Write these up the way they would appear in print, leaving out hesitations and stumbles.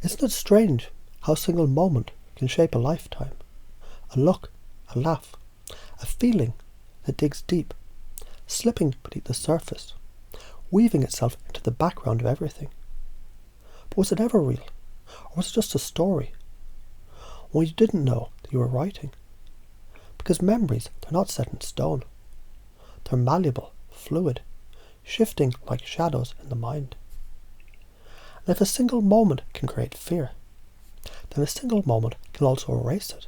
Isn't it strange how a single moment can shape a lifetime? A look, a laugh, a feeling that digs deep, slipping beneath the surface, weaving itself into the background of everything. But was it ever real? Or was it just a story? When you didn't know that you were writing? Because memories, they're not set in stone. They're malleable, fluid, shifting like shadows in the mind. And if a single moment can create fear, then a single moment can also erase it,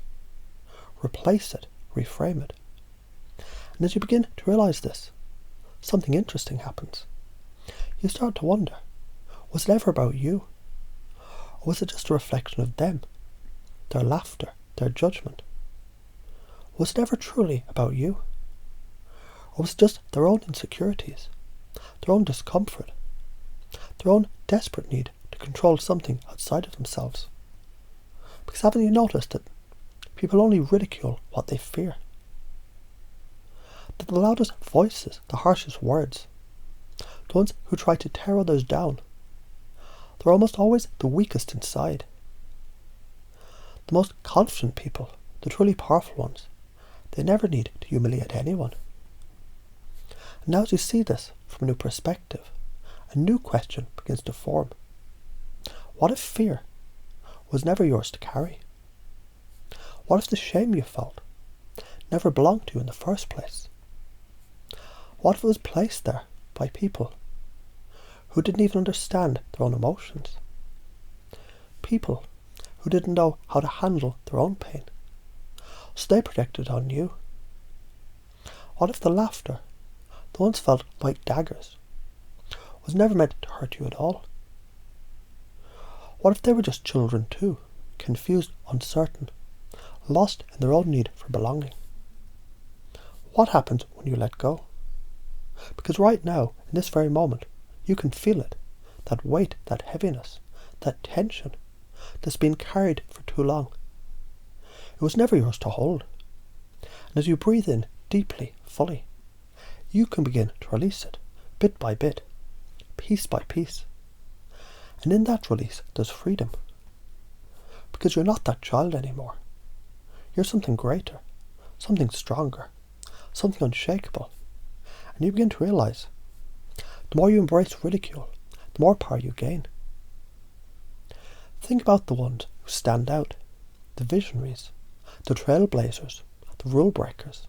replace it, reframe it. And as you begin to realize this, something interesting happens. You start to wonder, was it ever about you? Or was it just a reflection of them, their laughter, their judgment? Was it ever truly about you? Or was it just their own insecurities, their own discomfort, their own desperate need to control something outside of themselves? Because haven't you noticed that people only ridicule what they fear? That the loudest voices, the harshest words, the ones who try to tear others down, they're almost always the weakest inside. The most confident people, the truly powerful ones, they never need to humiliate anyone. And now as you see this from a new perspective, a new question begins to form. What if fear was never yours to carry? What if the shame you felt never belonged to you in the first place? What if it was placed there by people who didn't even understand their own emotions? People who didn't know how to handle their own pain, so they projected it on you. What if the laughter that once felt like daggers was never meant to hurt you at all? What if they were just children too, confused, uncertain, lost in their own need for belonging? What happens when you let go? Because right now, in this very moment, you can feel it, that weight, that heaviness, that tension that's been carried for too long. It was never yours to hold. And as you breathe in deeply, fully, you can begin to release it, bit by bit, piece by piece. And in that release, there's freedom. Because you're not that child anymore. You're something greater, something stronger, something unshakable. And you begin to realize, the more you embrace ridicule, the more power you gain. Think about the ones who stand out, the visionaries, the trailblazers, the rule breakers,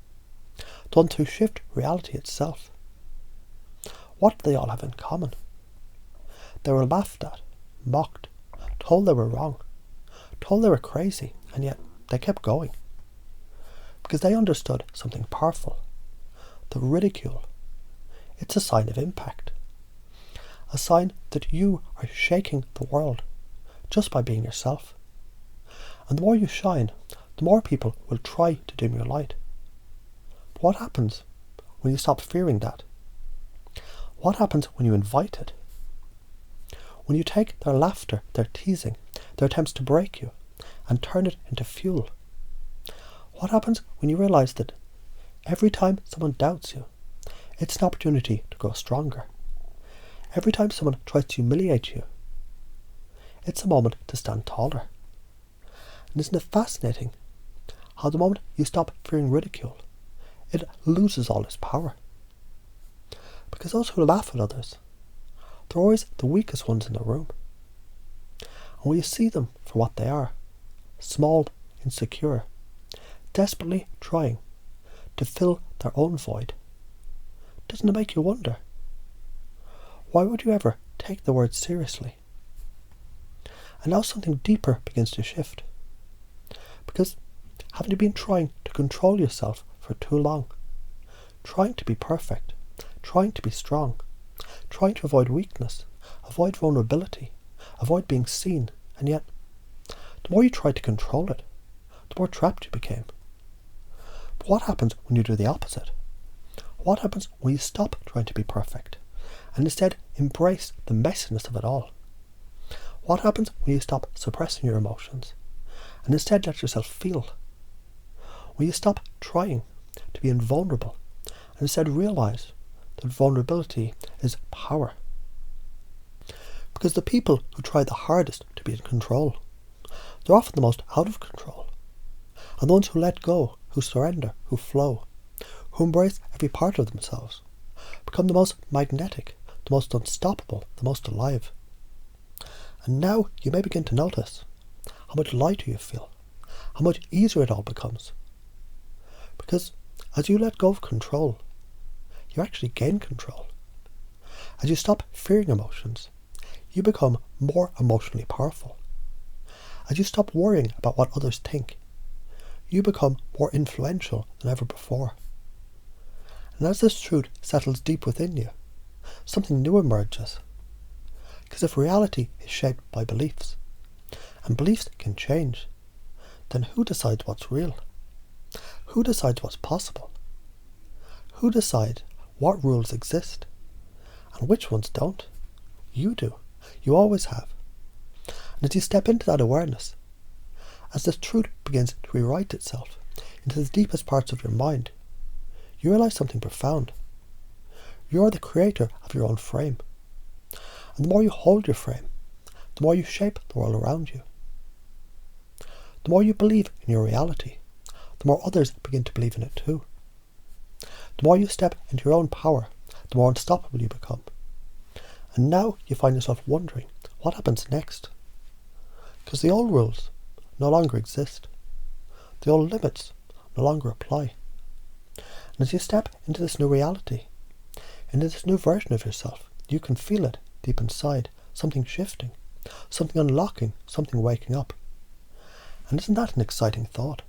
the ones who shift reality itself. What do they all have in common? They were laughed at, mocked, told they were wrong, told they were crazy, and yet they kept going. Because they understood something powerful. The ridicule, it's a sign of impact. A sign that you are shaking the world just by being yourself. And the more you shine, the more people will try to dim your light. But what happens when you stop fearing that? What happens when you invite it? When you take their laughter, their teasing, their attempts to break you, and turn it into fuel? What happens when you realize that every time someone doubts you, it's an opportunity to grow stronger? Every time someone tries to humiliate you, it's a moment to stand taller. And isn't it fascinating how the moment you stop fearing ridicule, it loses all its power? Because those who laugh at others, they're always the weakest ones in the room. And when you see them for what they are, small, insecure, desperately trying to fill their own void, doesn't it make you wonder, why would you ever take the word seriously? And now something deeper begins to shift. Because haven't you been trying to control yourself for too long? Trying to be perfect, trying to be strong, trying to avoid weakness, avoid vulnerability, avoid being seen, and yet, the more you tried to control it, the more trapped you became. But what happens when you do the opposite? What happens when you stop trying to be perfect and instead embrace the messiness of it all? What happens when you stop suppressing your emotions and instead let yourself feel? When you stop trying to be invulnerable and instead realize that vulnerability is power? Because the people who try the hardest to be in control, they're often the most out of control. And the ones who let go, who surrender, who flow, who embrace every part of themselves, become the most magnetic, the most unstoppable, the most alive. And now you may begin to notice how much lighter you feel, how much easier it all becomes. Because as you let go of control, you actually gain control. As you stop fearing emotions, you become more emotionally powerful. As you stop worrying about what others think, you become more influential than ever before. And as this truth settles deep within you, something new emerges. Because if reality is shaped by beliefs, and beliefs can change, then who decides what's real? Who decides what's possible? Who decides what rules exist and which ones don't? You do. You always have. And as you step into that awareness, as this truth begins to rewrite itself into the deepest parts of your mind, you realize something profound. You're the creator of your own frame. And the more you hold your frame, the more you shape the world around you. The more you believe in your reality, the more others begin to believe in it too. The more you step into your own power, the more unstoppable you become. And now you find yourself wondering what happens next. Because the old rules no longer exist. The old limits no longer apply. And as you step into this new reality, into this new version of yourself, you can feel it deep inside, something shifting, something unlocking, something waking up. And isn't that an exciting thought?